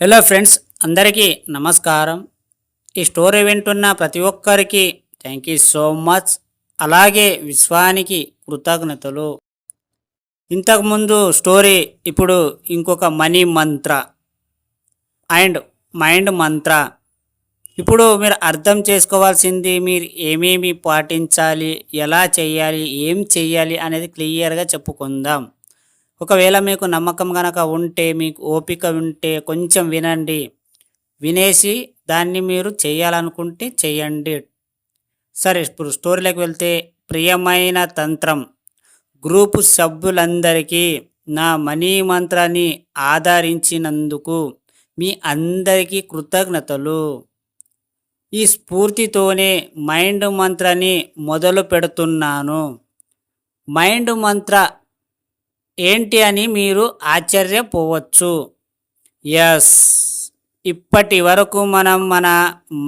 Hello friends, అందరికీ నమస్కారం. ఈ స్టోరీ వింటున్న ప్రతి ఒక్కరికి థ్యాంక్ యూ సో మచ్. అలాగే విశ్వానికి కృతజ్ఞతలు. ఇంతకుముందు స్టోరీ, ఇప్పుడు ఇంకొక మనీ మంత్ర అండ్ మైండ్ మంత్ర. ఇప్పుడు మీరు అర్థం చేసుకోవాల్సింది, మీరు ఏమేమి పాటించాలి, ఎలా చేయాలి, ఏం చెయ్యాలి అనేది క్లియర్గా చెప్పుకుందాం. ఒకవేళ మీకు నమ్మకం కనుక ఉంటే, మీకు ఓపిక ఉంటే కొంచెం వినండి. వినేసి దాన్ని మీరు చేయాలనుకుంటే చేయండి. సరే, ఇప్పుడు స్టోరీలోకి వెళ్తే, ప్రియమైన తంత్రం గ్రూపు సభ్యులందరికీ నా మనీ మంత్రాన్ని ఆదరించినందుకు మీ అందరికీ కృతజ్ఞతలు. ఈ స్ఫూర్తితోనే మైండ్ మంత్రాన్ని మొదలు పెడుతున్నాను. మైండ్ మంత్ర ఏంటి అని మీరు ఆశ్చర్యపోవచ్చు. ఎస్, ఇప్పటి వరకు మనం మన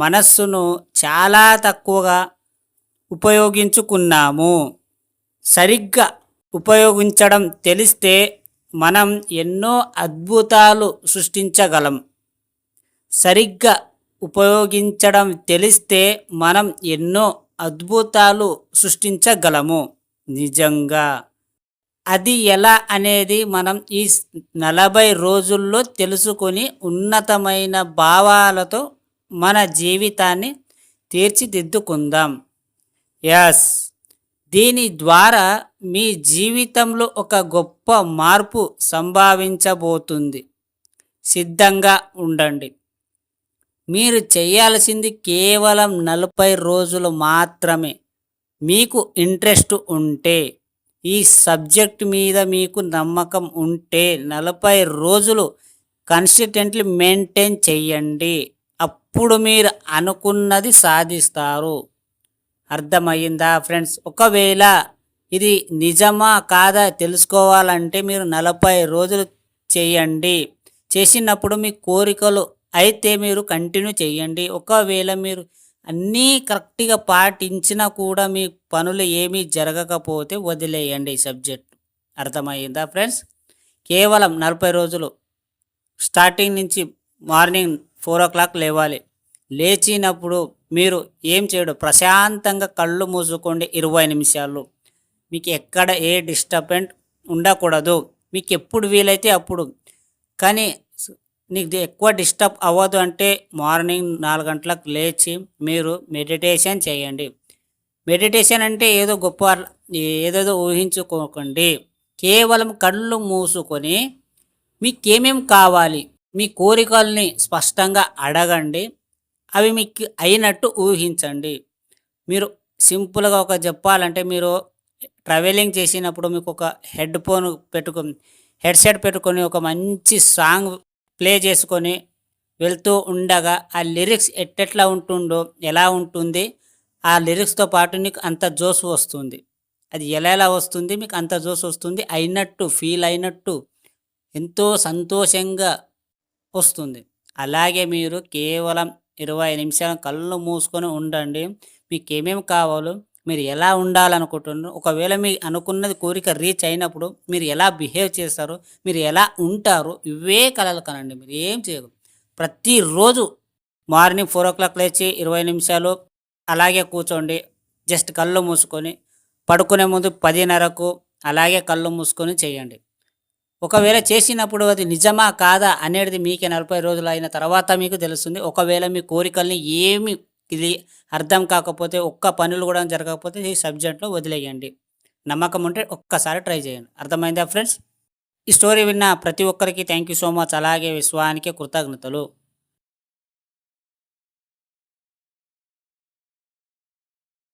మనస్సును చాలా తక్కువగా ఉపయోగించుకున్నాము. సరిగ్గా ఉపయోగించడం తెలిస్తే మనం ఎన్నో అద్భుతాలు సృష్టించగలం. సరిగ్గా ఉపయోగించడం తెలిస్తే మనం ఎన్నో అద్భుతాలు సృష్టించగలము. నిజంగా అది ఎలా అనేది మనం ఈ 40 రోజుల్లో తెలుసుకొని ఉన్నతమైన భావాలతో మన జీవితాన్ని తీర్చిదిద్దుకుందాం. ఎస్, దీని ద్వారా మీ జీవితంలో ఒక గొప్ప మార్పు సంభవించబోతుంది. సిద్ధంగా ఉండండి. మీరు చేయాల్సింది కేవలం 40 రోజులు మాత్రమే. మీకు ఇంట్రెస్ట్ ఉంటే, ఈ సబ్జెక్ట్ మీద మీకు నమ్మకం ఉంటే 40 రోజులు కన్సిస్టెంట్లీ మెయింటైన్ చేయండి. అప్పుడు మీరు అనుకున్నది సాధిస్తారు. అర్థమయ్యిందా ఫ్రెండ్స్? ఒకవేళ ఇది నిజమా కాదా తెలుసుకోవాలంటే మీరు 40 రోజులు చేయండి. చేసినప్పుడు మీ కోరికలు అయితే మీరు కంటిన్యూ చేయండి. ఒకవేళ మీరు అన్నీ కరెక్ట్గా పాటించినా కూడా మీ పనులు ఏమీ జరగకపోతే వదిలేయండి ఈ సబ్జెక్ట్. అర్థమయ్యిందా ఫ్రెండ్స్? కేవలం 40 రోజులు. స్టార్టింగ్ నుంచి మార్నింగ్ 4 o'clock లేవాలి. లేచినప్పుడు మీరు ఏం చేయడం, ప్రశాంతంగా కళ్ళు మూసుకోండి 20 నిమిషాలు. మీకు ఎక్కడ ఏ డిస్టర్బెంట్ ఉండకూడదు. మీకు ఎప్పుడు వీలైతే అప్పుడు. కానీ నీకు ఎక్కువ డిస్టర్బ్ అవ్వదు అంటే మార్నింగ్ 4 గంటలకు లేచి మీరు మెడిటేషన్ చేయండి. మెడిటేషన్ అంటే ఏదో గొప్ప ఏదేదో ఊహించుకోకండి. కేవలం కళ్ళు మూసుకొని మీకేమేమి కావాలి, మీ కోరికల్ని స్పష్టంగా అడగండి. అవి మీకు అయినట్టు ఊహించండి. మీరు సింపుల్గా ఒక చెప్పాలంటే, మీరు ట్రావెలింగ్ చేసినప్పుడు మీకు ఒక హెడ్సెట్ పెట్టుకొని ఒక మంచి సాంగ్ ప్లే చేసుకొని వెళ్తూ ఉండగా ఆ లిరిక్స్ ఎట్టెట్లా ఉంటుందో, ఎలా ఉంటుంది, ఆ లిరిక్స్తో పాటు నీకు అంత జోష్ వస్తుంది. అది ఎలా వస్తుంది, మీకు అంత జోష్ వస్తుంది, అయినట్టు ఫీల్ అయినట్టు ఎంతో సంతోషంగా వస్తుంది. అలాగే మీరు కేవలం 20 నిమిషాలు కళ్ళు మూసుకొని ఉండండి. మీకు ఏమేమి కావాలో, మీరు ఎలా ఉండాలనుకుంటున్నారు, ఒకవేళ మీ అనుకున్నది కోరిక రీచ్ అయినప్పుడు మీరు ఎలా బిహేవ్ చేస్తారు, మీరు ఎలా ఉంటారు, ఇవే కలలు కనండి. మీరు ఏం చేయరు. ప్రతిరోజు మార్నింగ్ 4 o'clock లేచి 20 నిమిషాలు అలాగే కూర్చోండి. జస్ట్ కళ్ళు మూసుకొని పడుకునే ముందు 10:30కు అలాగే కళ్ళు మూసుకొని చేయండి. ఒకవేళ చేసినప్పుడు అది నిజమా కాదా అనేది మీకే 40 రోజులు అయిన తర్వాత మీకు తెలుస్తుంది. ఒకవేళ మీ కోరికల్ని ఏమి ఇది అర్థం కాకపోతే, ఒక్క పనులు కూడా జరగకపోతే ఈ సబ్జెక్ట్లో వదిలేయండి. నమ్మకం ఉంటే ఒక్కసారి ట్రై చేయండి. అర్థమైందా ఫ్రెండ్స్? ఈ స్టోరీ విన్న ప్రతి ఒక్కరికి థ్యాంక్ యూ సో మచ్. అలాగే విశ్వానికి కృతజ్ఞతలు.